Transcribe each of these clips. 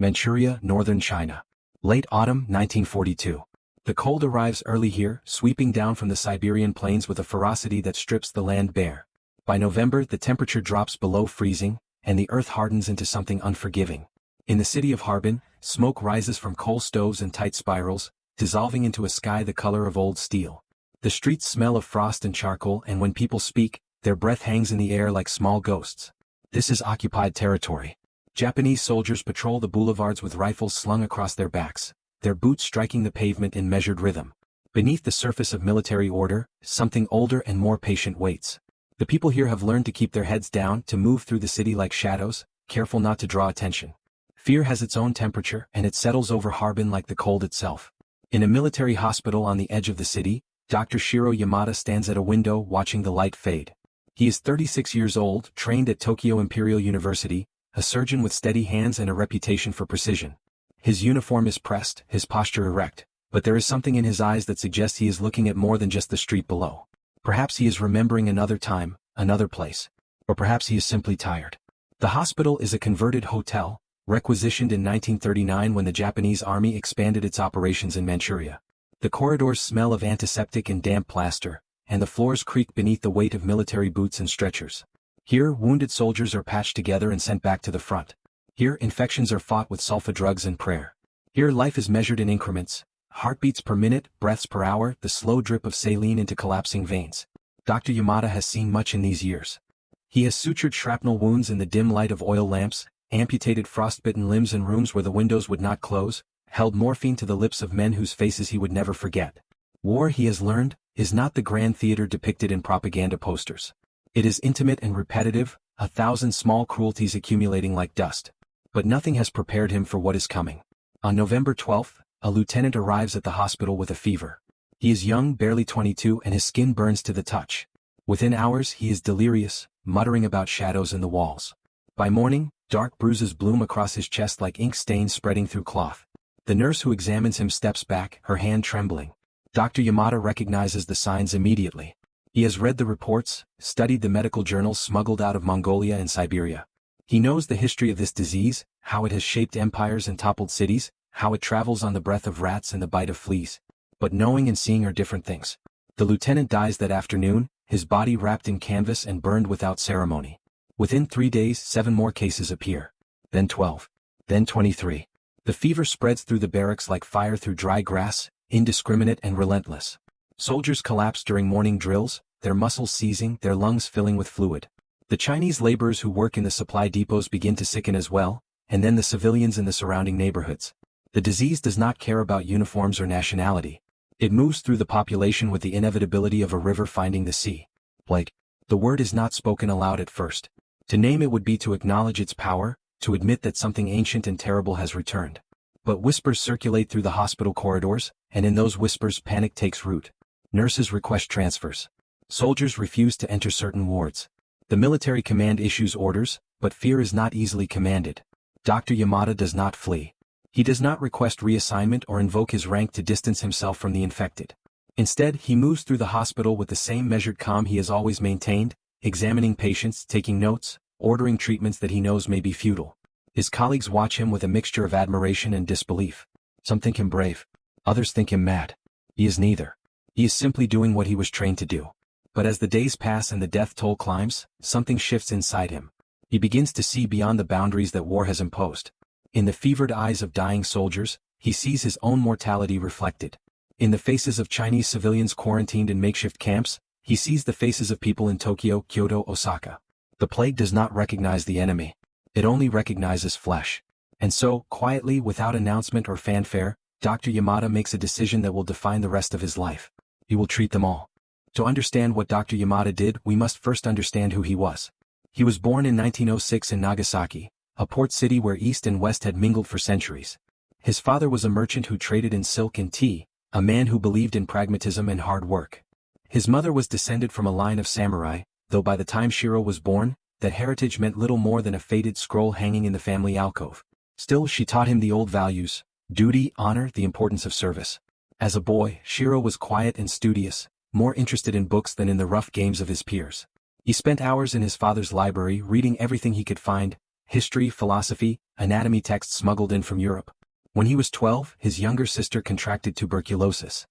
Manchuria, northern China. Late autumn 1942. The cold arrives early here, sweeping down from the Siberian plains with a ferocity that strips the land bare. By November the temperature drops below freezing, and the earth hardens into something unforgiving. In the city of Harbin, smoke rises from coal stoves in tight spirals, dissolving into a sky the color of old steel. The streets smell of frost and charcoal, and when people speak, their breath hangs in the air like small ghosts. This is occupied territory. Japanese soldiers patrol the boulevards with rifles slung across their backs, their boots striking the pavement in measured rhythm. Beneath the surface of military order, something older and more patient waits. The people here have learned to keep their heads down, to move through the city like shadows, careful not to draw attention. Fear has its own temperature, and it settles over Harbin like the cold itself. In a military hospital on the edge of the city, Dr. Shiro Yamada stands at a window watching the light fade. He is 36 years old, trained at Tokyo Imperial University, a surgeon with steady hands and a reputation for precision. His uniform is pressed, his posture erect, but there is something in his eyes that suggests he is looking at more than just the street below. Perhaps he is remembering another time, another place. Or perhaps he is simply tired. The hospital is a converted hotel, requisitioned in 1939 when the Japanese army expanded its operations in Manchuria. The corridors smell of antiseptic and damp plaster, and the floors creak beneath the weight of military boots and stretchers. Here, wounded soldiers are patched together and sent back to the front. Here, infections are fought with sulfa drugs and prayer. Here, life is measured in increments, heartbeats per minute, breaths per hour, the slow drip of saline into collapsing veins. Dr. Yamada has seen much in these years. He has sutured shrapnel wounds in the dim light of oil lamps, amputated frostbitten limbs in rooms where the windows would not close, held morphine to the lips of men whose faces he would never forget. War, he has learned, is not the grand theater depicted in propaganda posters. It is intimate and repetitive, 1,000 small cruelties accumulating like dust. But nothing has prepared him for what is coming. On November 12th, a lieutenant arrives at the hospital with a fever. He is young, barely 22, and his skin burns to the touch. Within hours he is delirious, muttering about shadows in the walls. By morning, dark bruises bloom across his chest like ink stains spreading through cloth. The nurse who examines him steps back, her hand trembling. Dr. Yamada recognizes the signs immediately. He has read the reports, studied the medical journals smuggled out of Mongolia and Siberia. He knows the history of this disease, how it has shaped empires and toppled cities, how it travels on the breath of rats and the bite of fleas. But knowing and seeing are different things. The lieutenant dies that afternoon, his body wrapped in canvas and burned without ceremony. Within 3 days, 7 more cases appear. Then 12. Then 23. The fever spreads through the barracks like fire through dry grass, indiscriminate and relentless. Soldiers collapse during morning drills, their muscles seizing, their lungs filling with fluid. The Chinese laborers who work in the supply depots begin to sicken as well, and then the civilians in the surrounding neighborhoods. The disease does not care about uniforms or nationality. It moves through the population with the inevitability of a river finding the sea. Plague. The word is not spoken aloud at first. To name it would be to acknowledge its power, to admit that something ancient and terrible has returned. But whispers circulate through the hospital corridors, and in those whispers panic takes root. Nurses request transfers. Soldiers refuse to enter certain wards. The military command issues orders, but fear is not easily commanded. Dr. Yamada does not flee. He does not request reassignment or invoke his rank to distance himself from the infected. Instead, he moves through the hospital with the same measured calm he has always maintained, examining patients, taking notes, ordering treatments that he knows may be futile. His colleagues watch him with a mixture of admiration and disbelief. Some think him brave. Others think him mad. He is neither. He is simply doing what he was trained to do. But as the days pass and the death toll climbs, something shifts inside him. He begins to see beyond the boundaries that war has imposed. In the fevered eyes of dying soldiers, he sees his own mortality reflected. In the faces of Chinese civilians quarantined in makeshift camps, he sees the faces of people in Tokyo, Kyoto, Osaka. The plague does not recognize the enemy. It only recognizes flesh. And so, quietly, without announcement or fanfare, Dr. Yamada makes a decision that will define the rest of his life. He will treat them all. To understand what Dr. Yamada did, we must first understand who he was. He was born in 1906 in Nagasaki, a port city where East and West had mingled for centuries. His father was a merchant who traded in silk and tea, a man who believed in pragmatism and hard work. His mother was descended from a line of samurai, though by the time Shiro was born, that heritage meant little more than a faded scroll hanging in the family alcove. Still, she taught him the old values: duty, honor, the importance of service. As a boy, Shiro was quiet and studious, more interested in books than in the rough games of his peers. He spent hours in his father's library reading everything he could find: history, philosophy, anatomy texts smuggled in from Europe. When he was 12, his younger sister contracted tuberculosis.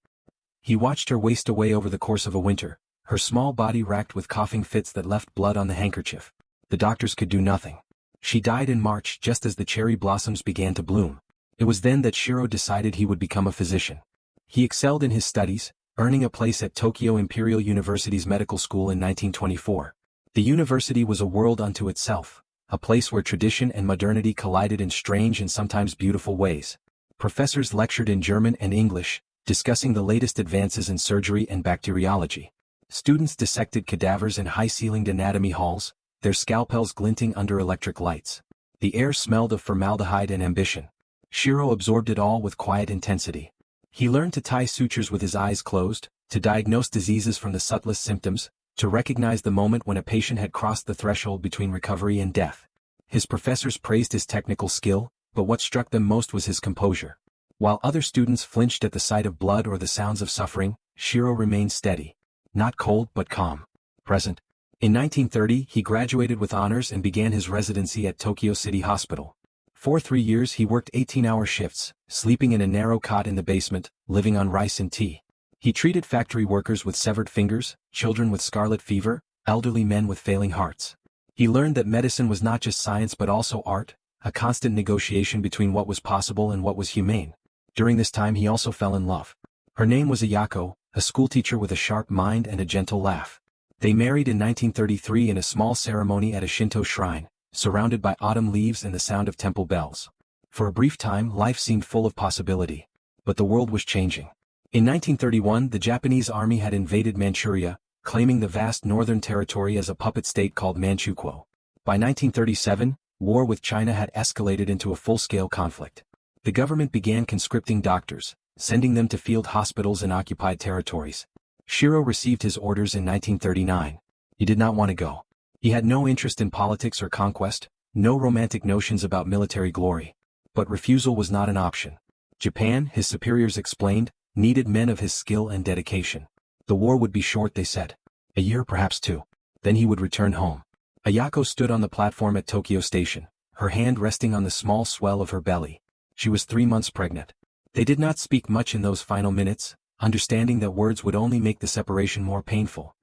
He watched her waste away over the course of a winter, her small body racked with coughing fits that left blood on the handkerchief. The doctors could do nothing. She died in March just as the cherry blossoms began to bloom. It was then that Shiro decided he would become a physician. He excelled in his studies, earning a place at Tokyo Imperial University's medical school in 1924. The university was a world unto itself, a place where tradition and modernity collided in strange and sometimes beautiful ways. Professors lectured in German and English, discussing the latest advances in surgery and bacteriology. Students dissected cadavers in high-ceilinged anatomy halls, their scalpels glinting under electric lights. The air smelled of formaldehyde and ambition. Shiro absorbed it all with quiet intensity. He learned to tie sutures with his eyes closed, to diagnose diseases from the subtlest symptoms, to recognize the moment when a patient had crossed the threshold between recovery and death. His professors praised his technical skill, but what struck them most was his composure. While other students flinched at the sight of blood or the sounds of suffering, Shiro remained steady. Not cold but calm. Present. In 1930 he graduated with honors and began his residency at Tokyo City Hospital. For 3 years he worked 18-hour shifts, sleeping in a narrow cot in the basement, living on rice and tea. He treated factory workers with severed fingers, children with scarlet fever, elderly men with failing hearts. He learned that medicine was not just science but also art, a constant negotiation between what was possible and what was humane. During this time he also fell in love. Her name was Ayako, a schoolteacher with a sharp mind and a gentle laugh. They married in 1933 in a small ceremony at a Shinto shrine, surrounded by autumn leaves and the sound of temple bells. For a brief time life seemed full of possibility. But the world was changing. In 1931 the Japanese army had invaded Manchuria, claiming the vast northern territory as a puppet state called Manchukuo. By 1937, war with China had escalated into a full-scale conflict. The government began conscripting doctors, sending them to field hospitals in occupied territories. Shiro received his orders in 1939. He did not want to go. He had no interest in politics or conquest, no romantic notions about military glory. But refusal was not an option. Japan, his superiors explained, needed men of his skill and dedication. The war would be short, they said. A year, perhaps 2. Then he would return home. Ayako stood on the platform at Tokyo Station, her hand resting on the small swell of her belly. She was 3 months pregnant. They did not speak much in those final minutes, understanding that words would only make the separation more painful.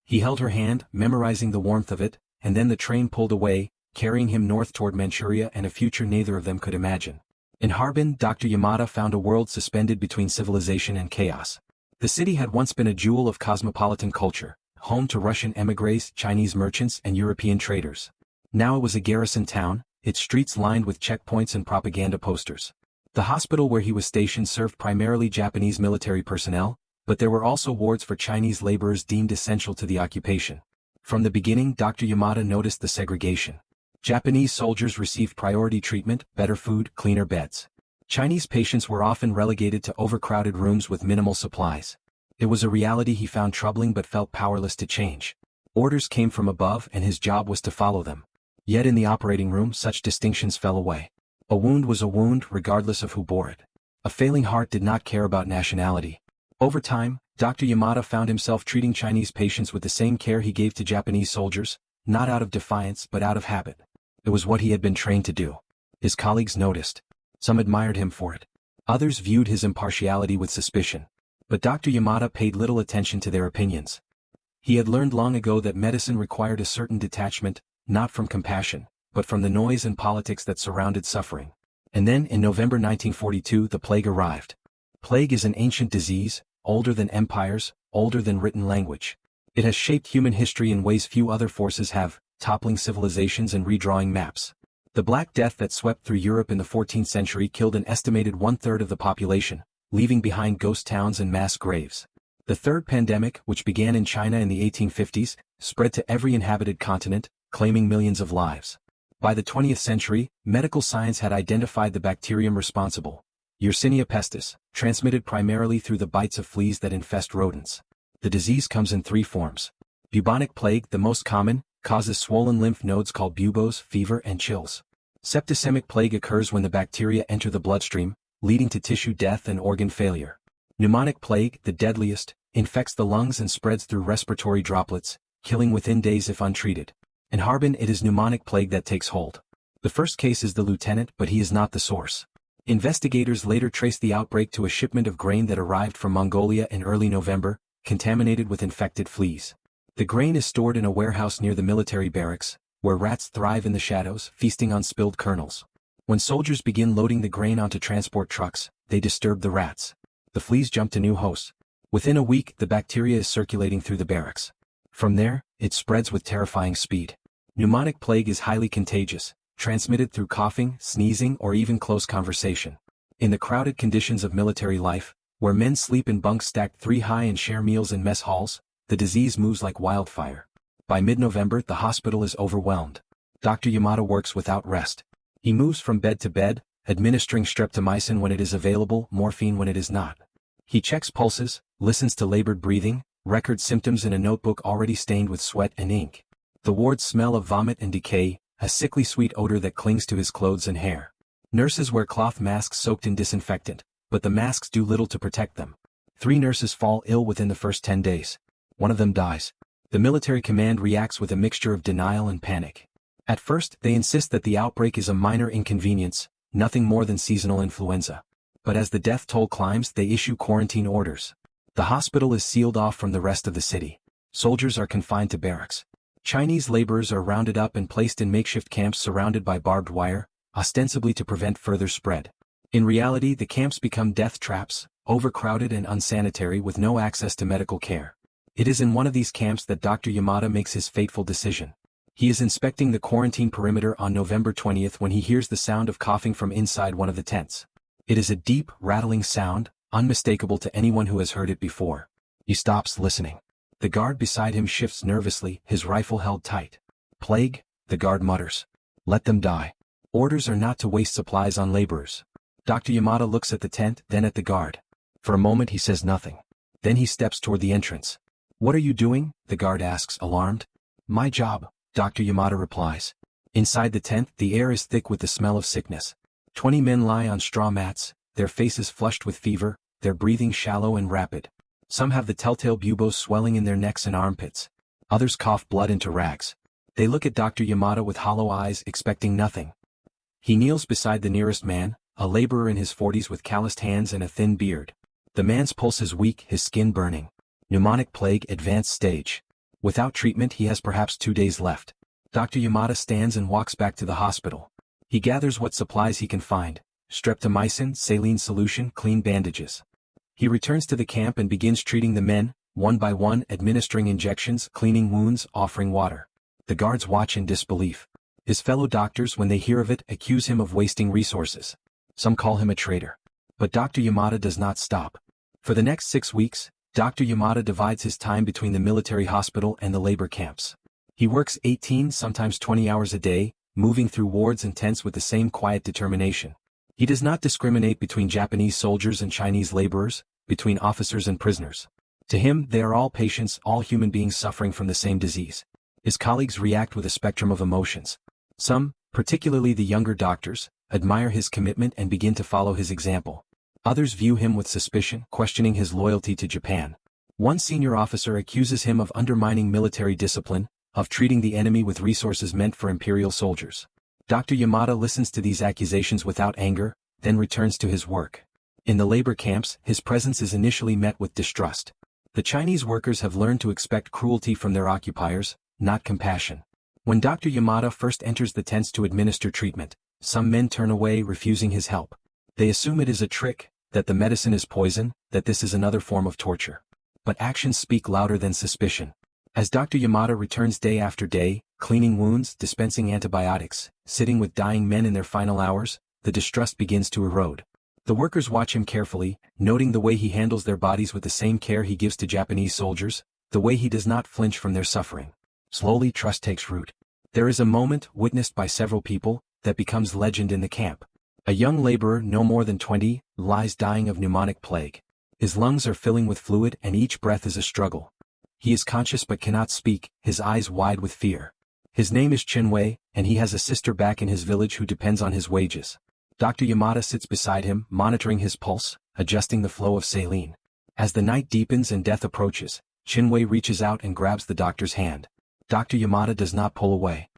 He held her hand, memorizing the warmth of it, and then the train pulled away, carrying him north toward Manchuria and a future neither of them could imagine. In Harbin, Dr. Yamada found a world suspended between civilization and chaos. The city had once been a jewel of cosmopolitan culture, home to Russian émigrés, Chinese merchants and European traders. Now it was a garrison town, its streets lined with checkpoints and propaganda posters. The hospital where he was stationed served primarily Japanese military personnel, but there were also wards for Chinese laborers deemed essential to the occupation. From the beginning, Dr. Yamada noticed the segregation. Japanese soldiers received priority treatment, better food, cleaner beds. Chinese patients were often relegated to overcrowded rooms with minimal supplies. It was a reality he found troubling but felt powerless to change. Orders came from above and his job was to follow them. Yet in the operating room such distinctions fell away. A wound was a wound regardless of who bore it. A failing heart did not care about nationality. Over time, Dr. Yamada found himself treating Chinese patients with the same care he gave to Japanese soldiers, not out of defiance but out of habit. It was what he had been trained to do. His colleagues noticed. Some admired him for it. Others viewed his impartiality with suspicion. But Dr. Yamada paid little attention to their opinions. He had learned long ago that medicine required a certain detachment, not from compassion, but from the noise and politics that surrounded suffering. And then, in November 1942, the plague arrived. Plague is an ancient disease, older than empires, older than written language. It has shaped human history in ways few other forces have, toppling civilizations and redrawing maps. The Black Death that swept through Europe in the 14th century killed an estimated 1/3 of the population, leaving behind ghost towns and mass graves. The third pandemic, which began in China in the 1850s, spread to every inhabited continent, claiming millions of lives. By the 20th century, medical science had identified the bacterium responsible, Yersinia pestis, transmitted primarily through the bites of fleas that infest rodents. The disease comes in 3 forms. Bubonic plague, the most common, causes swollen lymph nodes called buboes, fever and chills. Septicemic plague occurs when the bacteria enter the bloodstream, leading to tissue death and organ failure. Pneumonic plague, the deadliest, infects the lungs and spreads through respiratory droplets, killing within days if untreated. In Harbin it is pneumonic plague that takes hold. The first case is the lieutenant, but he is not the source. Investigators later traced the outbreak to a shipment of grain that arrived from Mongolia in early November, contaminated with infected fleas. The grain is stored in a warehouse near the military barracks, where rats thrive in the shadows, feasting on spilled kernels. When soldiers begin loading the grain onto transport trucks, they disturb the rats. The fleas jump to new hosts. Within a week, the bacteria is circulating through the barracks. From there, it spreads with terrifying speed. Pneumonic plague is highly contagious, transmitted through coughing, sneezing, or even close conversation. In the crowded conditions of military life, where men sleep in bunks stacked 3 high and share meals in mess halls, the disease moves like wildfire. By mid-November, the hospital is overwhelmed. Dr. Yamada works without rest. He moves from bed to bed, administering streptomycin when it is available, morphine when it is not. He checks pulses, listens to labored breathing, records symptoms in a notebook already stained with sweat and ink. The wards smell of vomit and decay, a sickly sweet odor that clings to his clothes and hair. Nurses wear cloth masks soaked in disinfectant, but the masks do little to protect them. 3 nurses fall ill within the first 10 days. One of them dies. The military command reacts with a mixture of denial and panic. At first, they insist that the outbreak is a minor inconvenience, nothing more than seasonal influenza. But as the death toll climbs, they issue quarantine orders. The hospital is sealed off from the rest of the city. Soldiers are confined to barracks. Chinese laborers are rounded up and placed in makeshift camps surrounded by barbed wire, ostensibly to prevent further spread. In reality, the camps become death traps, overcrowded and unsanitary with no access to medical care. It is in one of these camps that Dr. Yamada makes his fateful decision. He is inspecting the quarantine perimeter on November 20th when he hears the sound of coughing from inside one of the tents. It is a deep, rattling sound, unmistakable to anyone who has heard it before. He stops listening. The guard beside him shifts nervously, his rifle held tight. Plague, the guard mutters. Let them die. Orders are not to waste supplies on laborers. Dr. Yamada looks at the tent, then at the guard. For a moment he says nothing. Then he steps toward the entrance. What are you doing? The guard asks, alarmed. My job, Dr. Yamada replies. Inside the tent, the air is thick with the smell of sickness. 20 men lie on straw mats, their faces flushed with fever, their breathing shallow and rapid. Some have the telltale buboes swelling in their necks and armpits. Others cough blood into rags. They look at Dr. Yamada with hollow eyes, expecting nothing. He kneels beside the nearest man, a laborer in his 40s with calloused hands and a thin beard. The man's pulse is weak, his skin burning. Pneumonic plague, advanced stage. Without treatment, he has perhaps 2 days left. Dr. Yamada stands and walks back to the hospital. He gathers what supplies he can find: streptomycin, saline solution, clean bandages. He returns to the camp and begins treating the men, one by one, administering injections, cleaning wounds, offering water. The guards watch in disbelief. His fellow doctors, when they hear of it, accuse him of wasting resources. Some call him a traitor. But Dr. Yamada does not stop. For the next 6 weeks, Dr. Yamada divides his time between the military hospital and the labor camps. He works 18, sometimes 20 hours a day, moving through wards and tents with the same quiet determination. He does not discriminate between Japanese soldiers and Chinese laborers, between officers and prisoners. To him, they are all patients, all human beings suffering from the same disease. His colleagues react with a spectrum of emotions. Some, particularly the younger doctors, admire his commitment and begin to follow his example. Others view him with suspicion, questioning his loyalty to Japan. One senior officer accuses him of undermining military discipline, of treating the enemy with resources meant for imperial soldiers. Dr. Yamada listens to these accusations without anger, then returns to his work. In the labor camps, his presence is initially met with distrust. The Chinese workers have learned to expect cruelty from their occupiers, not compassion. When Dr. Yamada first enters the tents to administer treatment, some men turn away, refusing his help. They assume it is a trick, that the medicine is poison, that this is another form of torture. But actions speak louder than suspicion. As Dr. Yamada returns day after day, cleaning wounds, dispensing antibiotics, sitting with dying men in their final hours, the distrust begins to erode. The workers watch him carefully, noting the way he handles their bodies with the same care he gives to Japanese soldiers, the way he does not flinch from their suffering. Slowly, trust takes root. There is a moment, witnessed by several people, that becomes legend in the camp. A young laborer, no more than 20, lies dying of pneumonic plague. His lungs are filling with fluid and each breath is a struggle. He is conscious but cannot speak, his eyes wide with fear. His name is Chen Wei, and he has a sister back in his village who depends on his wages. Dr. Yamada sits beside him, monitoring his pulse, adjusting the flow of saline. As the night deepens and death approaches, Chen Wei reaches out and grabs the doctor's hand. Dr. Yamada does not pull away.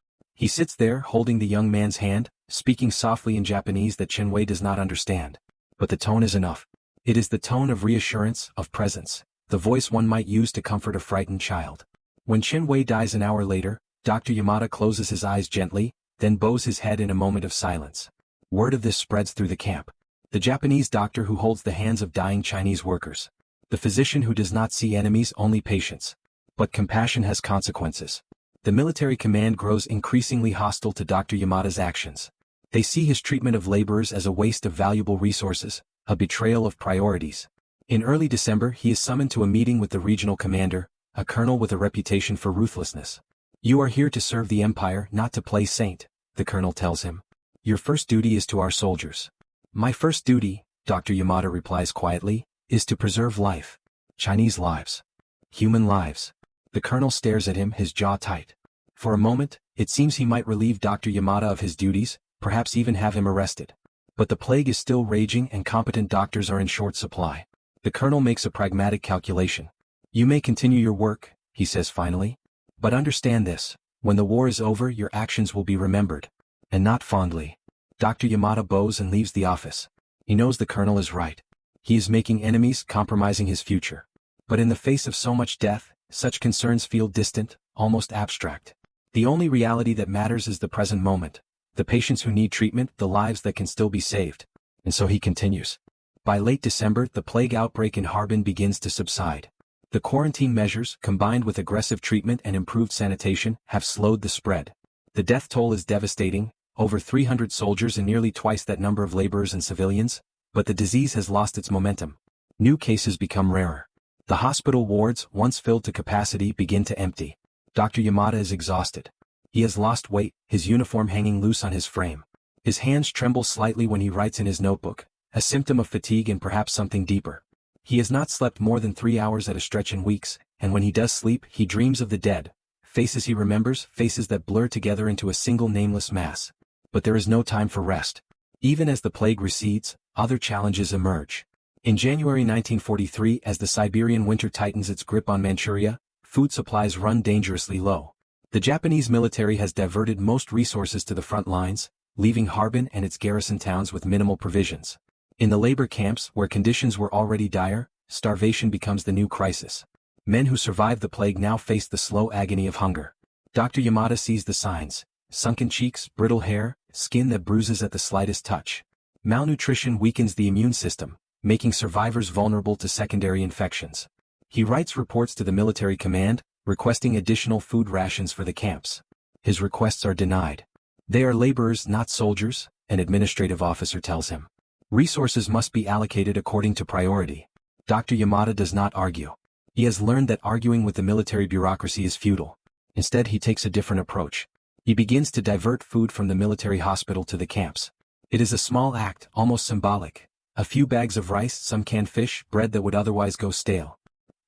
He sits there holding the young man's hand, speaking softly in Japanese that Chen Wei does not understand. But the tone is enough. It is the tone of reassurance, of presence, the voice one might use to comfort a frightened child. When Chen Wei dies an hour later, Dr. Yamada closes his eyes gently, then bows his head in a moment of silence. Word of this spreads through the camp. The Japanese doctor who holds the hands of dying Chinese workers. The physician who does not see enemies, only patients. But compassion has consequences. The military command grows increasingly hostile to Dr. Yamada's actions. They see his treatment of laborers as a waste of valuable resources, a betrayal of priorities. In early December he is summoned to a meeting with the regional commander, a colonel with a reputation for ruthlessness. "You are here to serve the empire, not to play saint," the colonel tells him. "Your first duty is to our soldiers." "My first duty," Dr. Yamada replies quietly, "is to preserve life. Chinese lives. Human lives." The colonel stares at him, his jaw tight. For a moment, it seems he might relieve Dr. Yamada of his duties, perhaps even have him arrested. But the plague is still raging and competent doctors are in short supply. The colonel makes a pragmatic calculation. "You may continue your work," he says finally. "But understand this, when the war is over your actions will be remembered. And not fondly." Dr. Yamada bows and leaves the office. He knows the colonel is right. He is making enemies, compromising his future. But in the face of so much death, such concerns feel distant, almost abstract. The only reality that matters is the present moment. The patients who need treatment, the lives that can still be saved. And so he continues. By late December, the plague outbreak in Harbin begins to subside. The quarantine measures, combined with aggressive treatment and improved sanitation, have slowed the spread. The death toll is devastating, over 300 soldiers and nearly twice that number of laborers and civilians, but the disease has lost its momentum. New cases become rarer. The hospital wards, once filled to capacity, begin to empty. Dr. Yamada is exhausted. He has lost weight, his uniform hanging loose on his frame. His hands tremble slightly when he writes in his notebook, a symptom of fatigue and perhaps something deeper. He has not slept more than 3 hours at a stretch in weeks, and when he does sleep, he dreams of the dead. Faces he remembers, faces that blur together into a single nameless mass. But there is no time for rest. Even as the plague recedes, other challenges emerge. In January 1943, as the Siberian winter tightens its grip on Manchuria, food supplies run dangerously low. The Japanese military has diverted most resources to the front lines, leaving Harbin and its garrison towns with minimal provisions. In the labor camps, where conditions were already dire, starvation becomes the new crisis. Men who survived the plague now face the slow agony of hunger. Dr. Yamada sees the signs: sunken cheeks, brittle hair, skin that bruises at the slightest touch. Malnutrition weakens the immune system, making survivors vulnerable to secondary infections. He writes reports to the military command, requesting additional food rations for the camps. His requests are denied. "They are laborers, not soldiers," an administrative officer tells him. "Resources must be allocated according to priority." Dr. Yamada does not argue. He has learned that arguing with the military bureaucracy is futile. Instead, he takes a different approach. He begins to divert food from the military hospital to the camps. It is a small act, almost symbolic. A few bags of rice, some canned fish, bread that would otherwise go stale.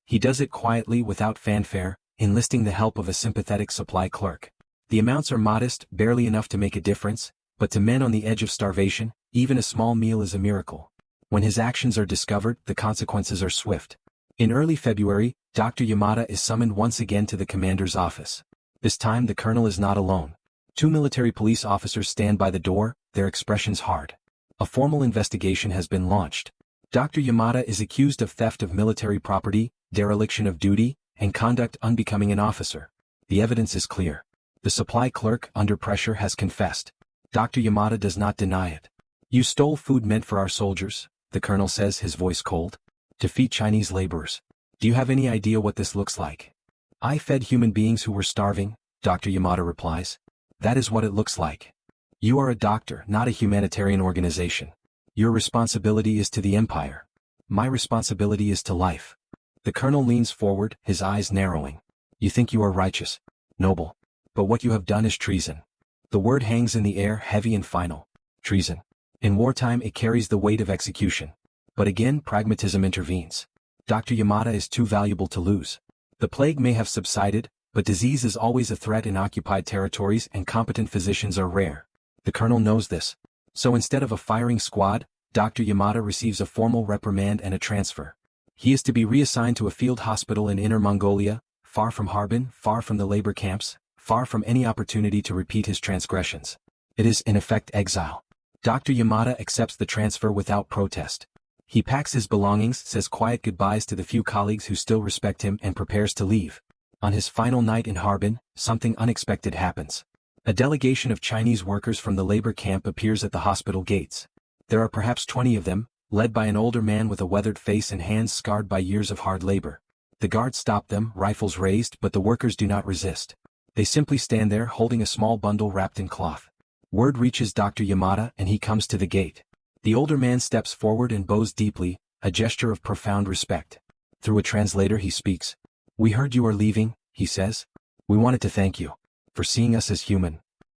He does it quietly, without fanfare, enlisting the help of a sympathetic supply clerk. The amounts are modest, barely enough to make a difference, but to men on the edge of starvation, even a small meal is a miracle. When his actions are discovered, the consequences are swift. In early February, Dr. Yamada is summoned once again to the commander's office. This time the colonel is not alone. 2 military police officers stand by the door, their expressions hard. A formal investigation has been launched. Dr. Yamada is accused of theft of military property, dereliction of duty, and conduct unbecoming an officer. The evidence is clear. The supply clerk, under pressure, has confessed. Dr. Yamada does not deny it. "You stole food meant for our soldiers," the colonel says, his voice cold. "To feed Chinese laborers. Do you have any idea what this looks like?" "I fed human beings who were starving," Dr. Yamada replies. "That is what it looks like. You are a doctor, not a humanitarian organization. Your responsibility is to the empire. My responsibility is to life." The colonel leans forward, his eyes narrowing. "You think you are righteous, noble. But what you have done is treason." The word hangs in the air, heavy and final. Treason. In wartime it carries the weight of execution. But again pragmatism intervenes. Dr. Yamada is too valuable to lose. The plague may have subsided, but disease is always a threat in occupied territories and competent physicians are rare. The colonel knows this. So instead of a firing squad, Dr. Yamada receives a formal reprimand and a transfer. He is to be reassigned to a field hospital in Inner Mongolia, far from Harbin, far from the labor camps, far from any opportunity to repeat his transgressions. It is, in effect, exile. Dr. Yamada accepts the transfer without protest. He packs his belongings, says quiet goodbyes to the few colleagues who still respect him, and prepares to leave. On his final night in Harbin, something unexpected happens. A delegation of Chinese workers from the labor camp appears at the hospital gates. There are perhaps 20 of them, led by an older man with a weathered face and hands scarred by years of hard labor. The guards stop them, rifles raised, but the workers do not resist. They simply stand there holding a small bundle wrapped in cloth. Word reaches Dr. Yamada and he comes to the gate. The older man steps forward and bows deeply, a gesture of profound respect. Through a translator he speaks. "We heard you are leaving," he says. "We wanted to thank you for seeing us as human."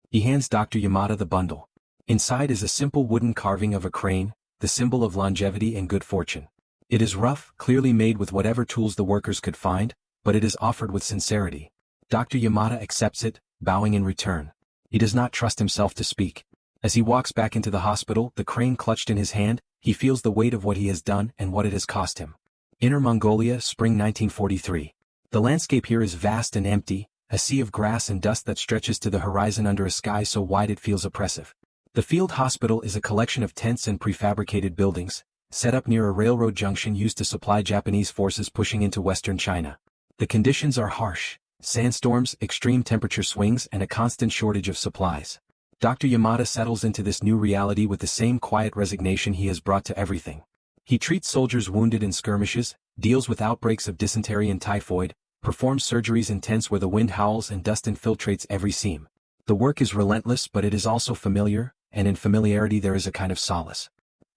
He hands Dr. Yamada the bundle. Inside is a simple wooden carving of a crane, the symbol of longevity and good fortune. It is rough, clearly made with whatever tools the workers could find, but it is offered with sincerity. Dr. Yamada accepts it, bowing in return. He does not trust himself to speak. As he walks back into the hospital, the crane clutched in his hand, he feels the weight of what he has done and what it has cost him. Inner Mongolia, spring 1943. The landscape here is vast and empty, a sea of grass and dust that stretches to the horizon under a sky so wide it feels oppressive. The field hospital is a collection of tents and prefabricated buildings, set up near a railroad junction used to supply Japanese forces pushing into western China. The conditions are harsh: sandstorms, extreme temperature swings, and a constant shortage of supplies. Dr. Yamada settles into this new reality with the same quiet resignation he has brought to everything. He treats soldiers wounded in skirmishes, deals with outbreaks of dysentery and typhoid, performs surgeries in tents where the wind howls and dust infiltrates every seam. The work is relentless, but it is also familiar, and in familiarity there is a kind of solace.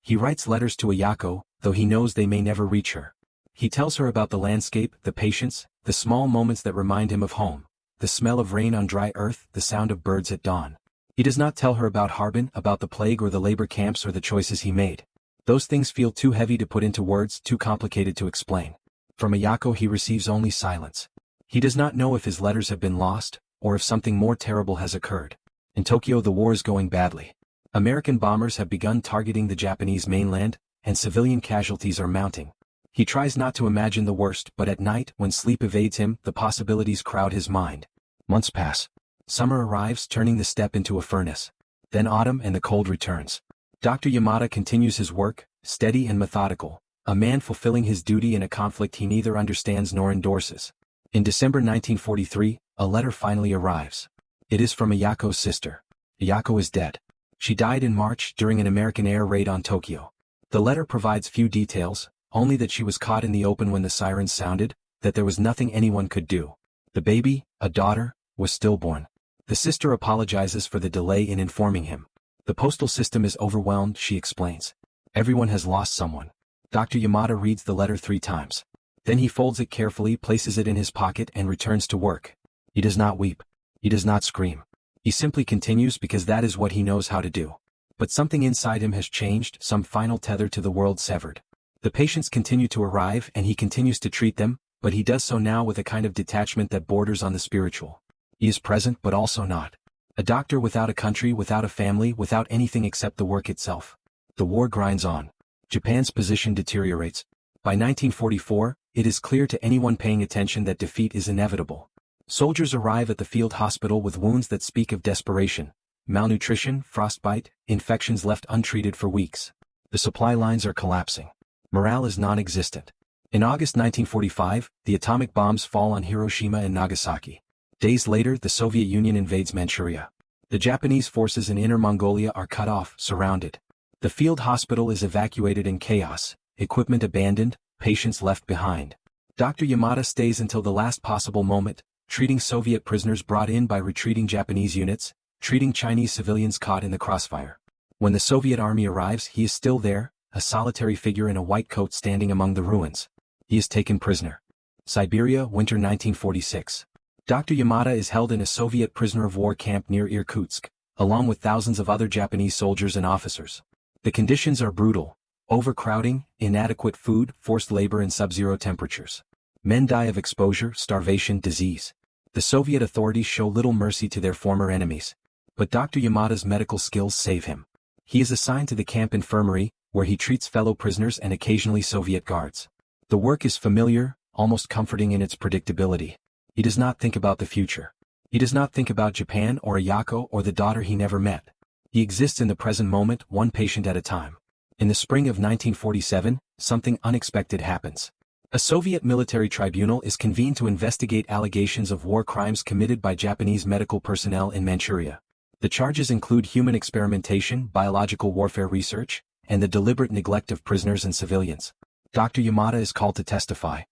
He writes letters to Ayako, though he knows they may never reach her. He tells her about the landscape, the patience, the small moments that remind him of home, the smell of rain on dry earth, the sound of birds at dawn. He does not tell her about Harbin, about the plague or the labor camps or the choices he made. Those things feel too heavy to put into words, too complicated to explain. From Ayako he receives only silence. He does not know if his letters have been lost, or if something more terrible has occurred. In Tokyo the war is going badly. American bombers have begun targeting the Japanese mainland, and civilian casualties are mounting. He tries not to imagine the worst, but at night, when sleep evades him, the possibilities crowd his mind. Months pass. Summer arrives, turning the steppe into a furnace. Then autumn and the cold returns. Dr. Yamada continues his work, steady and methodical, a man fulfilling his duty in a conflict he neither understands nor endorses. In December 1943, a letter finally arrives. It is from Ayako's sister. Ayako is dead. She died in March during an American air raid on Tokyo. The letter provides few details, only that she was caught in the open when the sirens sounded, that there was nothing anyone could do. The baby, a daughter, was stillborn. The sister apologizes for the delay in informing him. The postal system is overwhelmed, she explains. Everyone has lost someone. Dr. Yamada reads the letter 3 times. Then he folds it carefully, places it in his pocket and returns to work. He does not weep. He does not scream. He simply continues because that is what he knows how to do. But something inside him has changed, some final tether to the world severed. The patients continue to arrive and he continues to treat them, but he does so now with a kind of detachment that borders on the spiritual. He is present but also not. A doctor without a country, without a family, without anything except the work itself. The war grinds on. Japan's position deteriorates. By 1944, it is clear to anyone paying attention that defeat is inevitable. Soldiers arrive at the field hospital with wounds that speak of desperation, malnutrition, frostbite, infections left untreated for weeks. The supply lines are collapsing. Morale is non-existent. In August 1945, the atomic bombs fall on Hiroshima and Nagasaki. Days later, the Soviet Union invades Manchuria. The Japanese forces in Inner Mongolia are cut off, surrounded. The field hospital is evacuated in chaos, equipment abandoned, patients left behind. Dr. Yamada stays until the last possible moment, treating Soviet prisoners brought in by retreating Japanese units, treating Chinese civilians caught in the crossfire. When the Soviet army arrives, he is still there, a solitary figure in a white coat standing among the ruins. He is taken prisoner. Siberia, winter 1946. Dr. Yamada is held in a Soviet prisoner of war camp near Irkutsk, along with thousands of other Japanese soldiers and officers. The conditions are brutal: overcrowding, inadequate food, forced labor and sub-zero temperatures. Men die of exposure, starvation, disease. The Soviet authorities show little mercy to their former enemies. But Dr. Yamada's medical skills save him. He is assigned to the camp infirmary, where he treats fellow prisoners and occasionally Soviet guards. The work is familiar, almost comforting in its predictability. He does not think about the future. He does not think about Japan or Ayako or the daughter he never met. He exists in the present moment, one patient at a time. In the spring of 1947, something unexpected happens. A Soviet military tribunal is convened to investigate allegations of war crimes committed by Japanese medical personnel in Manchuria. The charges include human experimentation, biological warfare research, and the deliberate neglect of prisoners and civilians. Dr. Yamada is called to testify.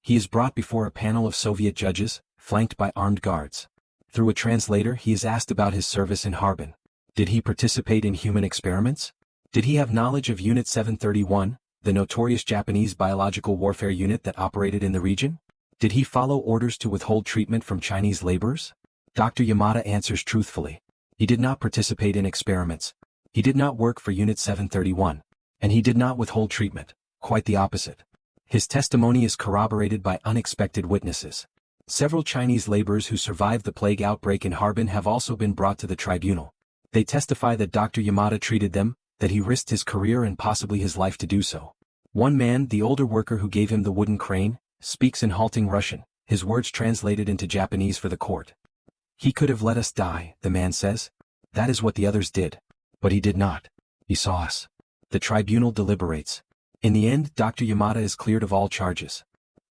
He is brought before a panel of Soviet judges, flanked by armed guards. Through a translator, he is asked about his service in Harbin. Did he participate in human experiments? Did he have knowledge of Unit 731, the notorious Japanese biological warfare unit that operated in the region? Did he follow orders to withhold treatment from Chinese laborers? Dr. Yamada answers truthfully. He did not participate in experiments. He did not work for Unit 731. And he did not withhold treatment. Quite the opposite. His testimony is corroborated by unexpected witnesses. Several Chinese laborers who survived the plague outbreak in Harbin have also been brought to the tribunal. They testify that Dr. Yamada treated them, that he risked his career and possibly his life to do so. One man, the older worker who gave him the wooden crane, speaks in halting Russian, his words translated into Japanese for the court. He could have let us die, the man says. That is what the others did. But he did not. He saw us. The tribunal deliberates. In the end, Dr. Yamada is cleared of all charges.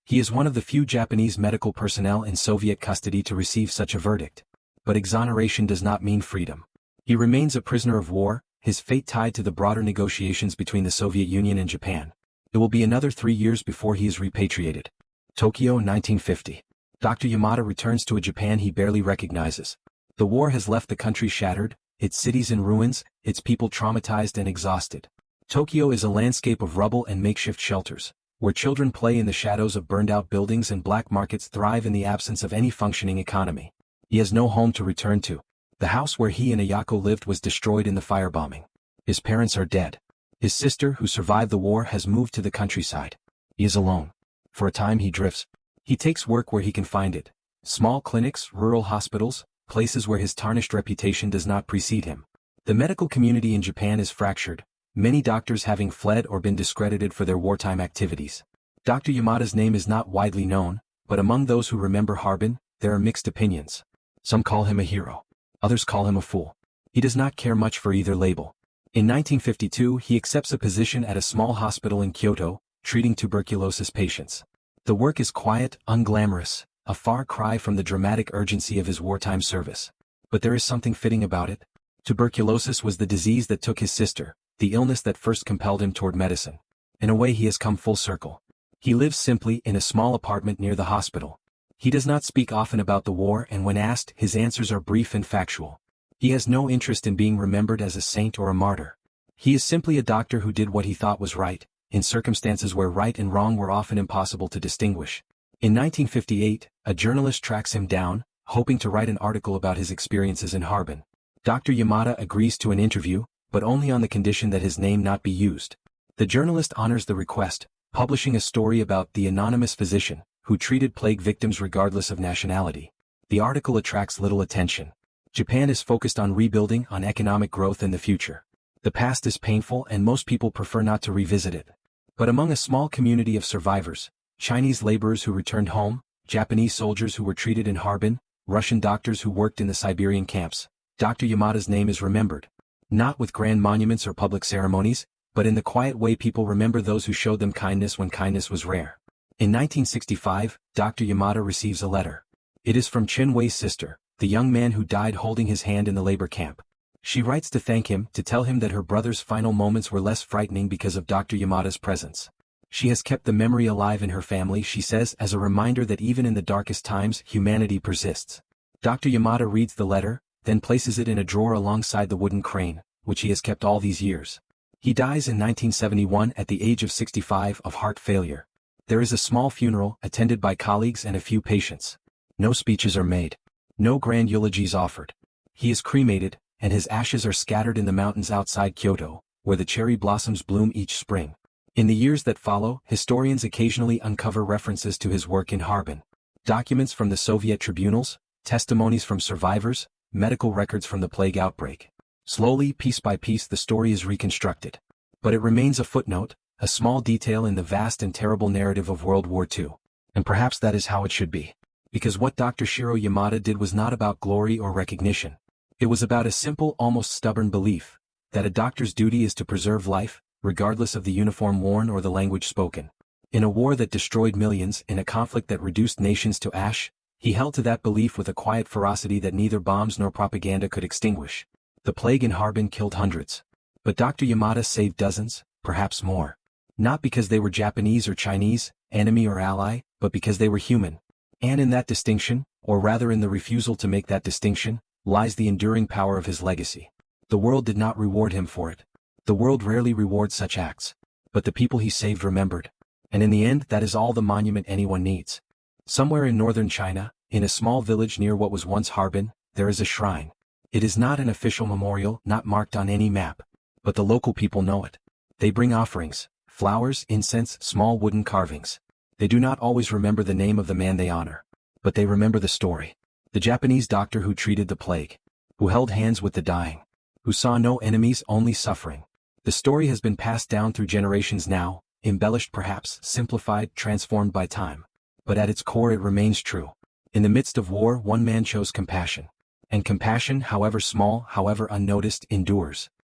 He is one of the few Japanese medical personnel in Soviet custody to receive such a verdict. But exoneration does not mean freedom. He remains a prisoner of war, his fate tied to the broader negotiations between the Soviet Union and Japan. It will be another 3 years before he is repatriated. Tokyo, 1950. Dr. Yamada returns to a Japan he barely recognizes. The war has left the country shattered, its cities in ruins, its people traumatized and exhausted. Tokyo is a landscape of rubble and makeshift shelters, where children play in the shadows of burned-out buildings and black markets thrive in the absence of any functioning economy. He has no home to return to. The house where he and Ayako lived was destroyed in the firebombing. His parents are dead. His sister, who survived the war, has moved to the countryside. He is alone. For a time he drifts. He takes work where he can find it. Small clinics, rural hospitals, places where his tarnished reputation does not precede him. The medical community in Japan is fractured, many doctors having fled or been discredited for their wartime activities. Dr. Yamada's name is not widely known, but among those who remember Harbin, there are mixed opinions. Some call him a hero. Others call him a fool. He does not care much for either label. In 1952, he accepts a position at a small hospital in Kyoto, treating tuberculosis patients. The work is quiet, unglamorous, a far cry from the dramatic urgency of his wartime service. But there is something fitting about it. Tuberculosis was the disease that took his sister, the illness that first compelled him toward medicine. In a way, he has come full circle. He lives simply in a small apartment near the hospital. He does not speak often about the war, and when asked, his answers are brief and factual. He has no interest in being remembered as a saint or a martyr. He is simply a doctor who did what he thought was right, in circumstances where right and wrong were often impossible to distinguish. In 1958, a journalist tracks him down, hoping to write an article about his experiences in Harbin. Dr. Yamada agrees to an interview, but only on the condition that his name not be used. The journalist honors the request, publishing a story about the anonymous physician, who treated plague victims regardless of nationality. The article attracts little attention. Japan is focused on rebuilding, on economic growth and the future. The past is painful and most people prefer not to revisit it. But among a small community of survivors, Chinese laborers who returned home, Japanese soldiers who were treated in Harbin, Russian doctors who worked in the Siberian camps, Dr. Yamada's name is remembered. Not with grand monuments or public ceremonies, but in the quiet way people remember those who showed them kindness when kindness was rare. In 1965, Dr. Yamada receives a letter. It is from Chen Wei's sister, the young man who died holding his hand in the labor camp. She writes to thank him, to tell him that her brother's final moments were less frightening because of Dr. Yamada's presence. She has kept the memory alive in her family, she says, as a reminder that even in the darkest times, humanity persists. Dr. Yamada reads the letter, then places it in a drawer alongside the wooden crane, which he has kept all these years. He dies in 1971 at the age of 65 of heart failure. There is a small funeral, attended by colleagues and a few patients. No speeches are made. No grand eulogies offered. He is cremated, and his ashes are scattered in the mountains outside Kyoto, where the cherry blossoms bloom each spring. In the years that follow, historians occasionally uncover references to his work in Harbin. Documents from the Soviet tribunals, testimonies from survivors, medical records from the plague outbreak. Slowly, piece by piece, the story is reconstructed. But it remains a footnote, a small detail in the vast and terrible narrative of World War II. And perhaps that is how it should be. Because what Dr. Shiro Yamada did was not about glory or recognition. It was about a simple, almost stubborn belief that a doctor's duty is to preserve life, regardless of the uniform worn or the language spoken. In a war that destroyed millions, in a conflict that reduced nations to ash, he held to that belief with a quiet ferocity that neither bombs nor propaganda could extinguish. The plague in Harbin killed hundreds. But Dr. Yamada saved dozens, perhaps more. Not because they were Japanese or Chinese, enemy or ally, but because they were human. And in that distinction, or rather in the refusal to make that distinction, lies the enduring power of his legacy. The world did not reward him for it. The world rarely rewards such acts. But the people he saved remembered. And in the end, that is all the monument anyone needs. Somewhere in northern China, in a small village near what was once Harbin, there is a shrine. It is not an official memorial, not marked on any map. But the local people know it. They bring offerings, flowers, incense, small wooden carvings. They do not always remember the name of the man they honor. But they remember the story. The Japanese doctor who treated the plague. Who held hands with the dying. Who saw no enemies, only suffering. The story has been passed down through generations now, embellished perhaps, simplified, transformed by time. But at its core it remains true. In the midst of war, one man chose compassion. And compassion, however small, however unnoticed, endures.